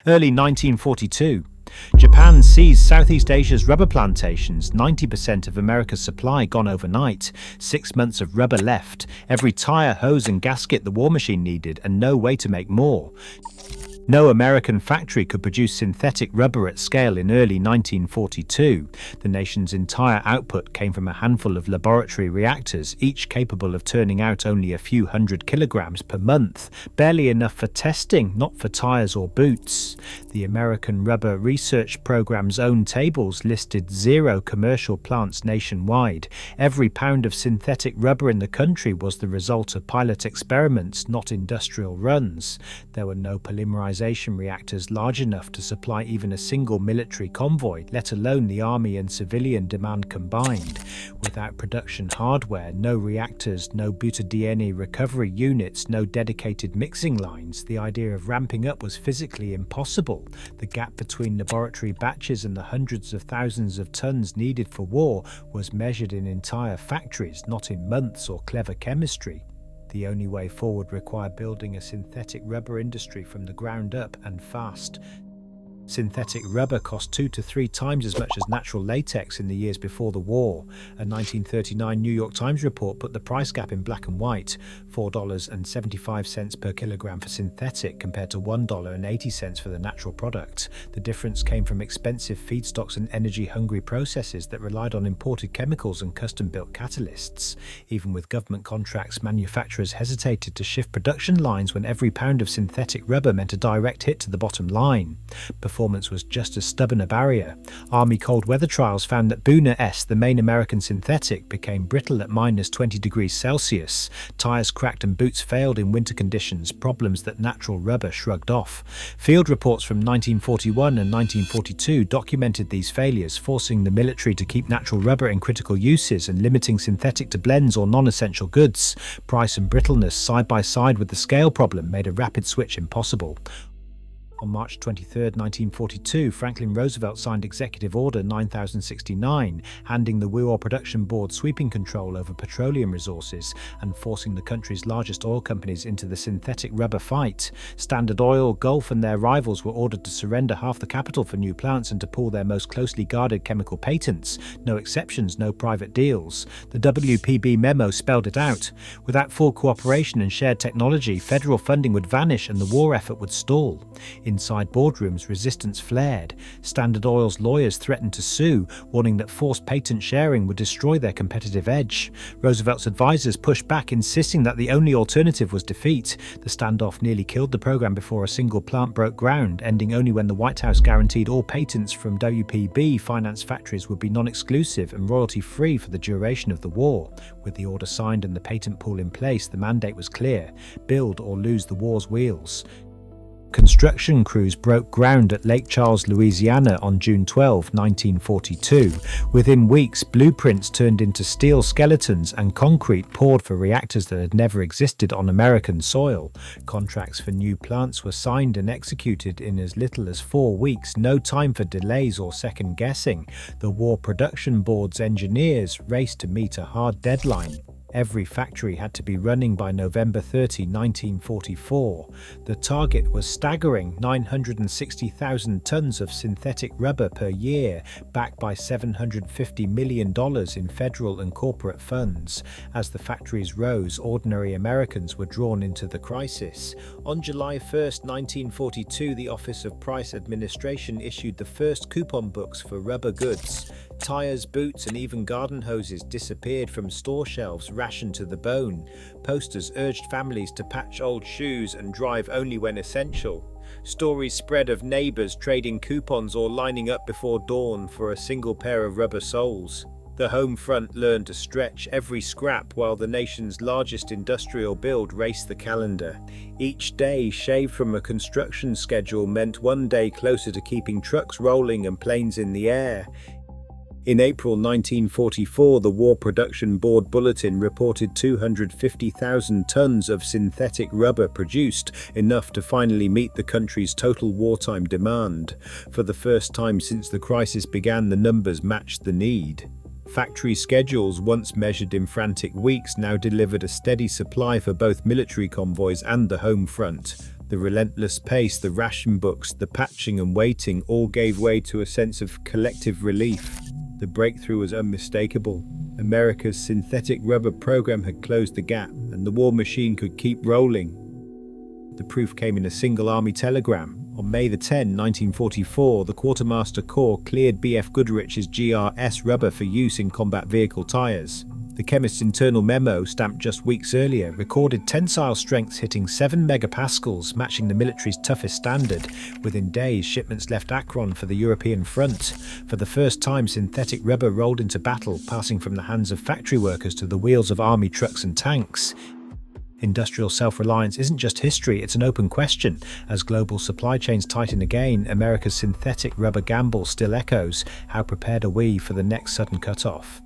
Early 1942. Japan seized Southeast Asia's rubber plantations, 90% of America's supply gone overnight, 6 months of rubber left, every tire, hose and gasket the war machine needed, and no way to make more. No American factory could produce synthetic rubber at scale in early 1942. The nation's entire output came from a handful of laboratory reactors, each capable of turning out only a few hundred kilograms per month, barely enough for testing, not for tires or boots. The American Rubber Research Program's own tables listed 0 commercial plants nationwide. Every pound of synthetic rubber in the country was the result of pilot experiments, not industrial runs. There were no polymerization reactors large enough to supply even a single military convoy, let alone the army and civilian demand combined. Without production hardware, no reactors, no butadiene recovery units, no dedicated mixing lines, the idea of ramping up was physically impossible. The gap between laboratory batches and the hundreds of thousands of tons needed for war was measured in entire factories, not in months or clever chemistry. The only way forward required building a synthetic rubber industry from the ground up, and fast. Synthetic rubber cost 2 to 3 times as much as natural latex in the years before the war. A 1939 New York Times report put the price gap in black and white: $4.75 per kilogram for synthetic compared to $1.80 for the natural product. The difference came from expensive feedstocks and energy-hungry processes that relied on imported chemicals and custom-built catalysts. Even with government contracts, manufacturers hesitated to shift production lines when every pound of synthetic rubber meant a direct hit to the bottom line. Performance was just as stubborn a barrier. Army cold weather trials found that Buna S, the main American synthetic, became brittle at -20 degrees Celsius. Tires cracked and boots failed in winter conditions, problems that natural rubber shrugged off. Field reports from 1941 and 1942 documented these failures, forcing the military to keep natural rubber in critical uses and limiting synthetic to blends or non-essential goods. Price and brittleness side by side with the scale problem made a rapid switch impossible. On March 23, 1942, Franklin Roosevelt signed Executive Order 9069, handing the WWII Production Board sweeping control over petroleum resources and forcing the country's largest oil companies into the synthetic rubber fight. Standard Oil, Gulf and their rivals were ordered to surrender half the capital for new plants and to pull their most closely guarded chemical patents. No exceptions, no private deals. The WPB memo spelled it out. Without full cooperation and shared technology, federal funding would vanish and the war effort would stall. Inside boardrooms, resistance flared. Standard Oil's lawyers threatened to sue, warning that forced patent sharing would destroy their competitive edge. Roosevelt's advisors pushed back, insisting that the only alternative was defeat. The standoff nearly killed the program before a single plant broke ground, ending only when the White House guaranteed all patents from WPB-financed factories would be non-exclusive and royalty-free for the duration of the war. With the order signed and the patent pool in place, the mandate was clear: build or lose the war's wheels. Construction crews broke ground at Lake Charles, Louisiana on June 12, 1942. Within weeks, blueprints turned into steel skeletons and concrete poured for reactors that had never existed on American soil. Contracts for new plants were signed and executed in as little as 4 weeks, no time for delays or second guessing. The War Production Board's engineers raced to meet a hard deadline. Every factory had to be running by November 30, 1944. The target was staggering: 960,000 tons of synthetic rubber per year, backed by $750 million in federal and corporate funds. As the factories rose, ordinary Americans were drawn into the crisis. On July 1, 1942, the Office of Price Administration issued the first coupon books for rubber goods. Tires, boots, and even garden hoses disappeared from store shelves, rationed to the bone. Posters urged families to patch old shoes and drive only when essential. Stories spread of neighbors trading coupons or lining up before dawn for a single pair of rubber soles. The home front learned to stretch every scrap while the nation's largest industrial build raced the calendar. Each day shaved from a construction schedule meant one day closer to keeping trucks rolling and planes in the air. In April 1944, the War Production Board Bulletin reported 250,000 tons of synthetic rubber produced, enough to finally meet the country's total wartime demand. For the first time since the crisis began, the numbers matched the need. Factory schedules, once measured in frantic weeks, now delivered a steady supply for both military convoys and the home front. The relentless pace, the ration books, the patching and waiting all gave way to a sense of collective relief. The breakthrough was unmistakable. America's synthetic rubber program had closed the gap, and the war machine could keep rolling. The proof came in a single Army telegram. On May 10, 1944, the Quartermaster Corps cleared B.F. Goodrich's GRS rubber for use in combat vehicle tires. The chemist's internal memo, stamped just weeks earlier, recorded tensile strengths hitting 7 megapascals, matching the military's toughest standard. Within days, shipments left Akron for the European front. For the first time, synthetic rubber rolled into battle, passing from the hands of factory workers to the wheels of army trucks and tanks. Industrial self-reliance isn't just history, it's an open question. As global supply chains tighten again, America's synthetic rubber gamble still echoes. How prepared are we for the next sudden cut-off?